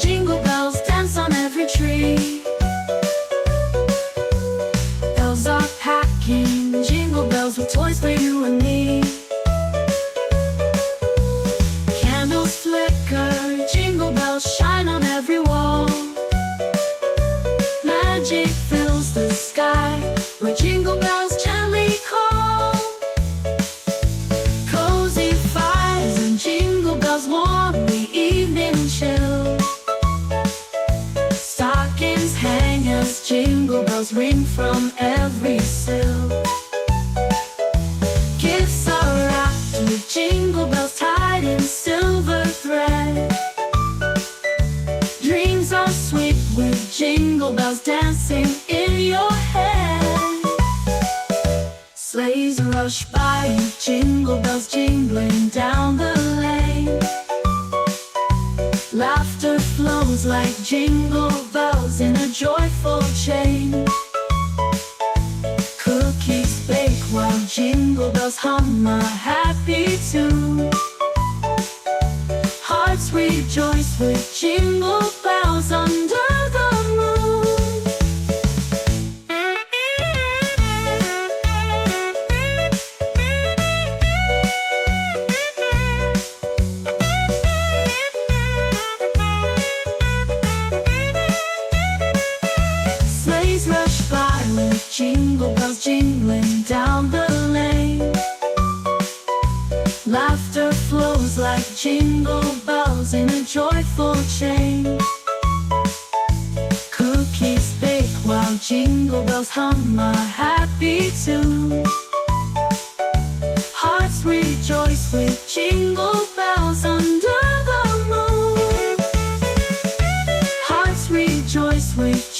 jingle bells dance on every tree. Elves are packing jingle bells with toys for you and me. Candles flicker, jingle bells shine on every wall. Magic fills the sky where jingle bells gently call. Cozy fires and jingle bells warm the evening chill. Stockings hang as jingle bells ring from every sill. Gifts are wrapped with jingle bells tied in silver thread. Dreams are sweet with jingle bells dancing in your head. Sleighs rush by with jingle bells jingling down the lane. Laughter flows like jingle bells in a joyful chain. Cookies bake while jingle bells hum a happy tune. Hearts rejoice with jingle bells under the moon. Sleighs rush by with jingle bells jingling down the lane. Laughter flows like jingle bells in a joyful chain. Cookies bake while jingle bells hum a happy tune. Hearts rejoice with jingle bells under the moon. Hearts rejoice with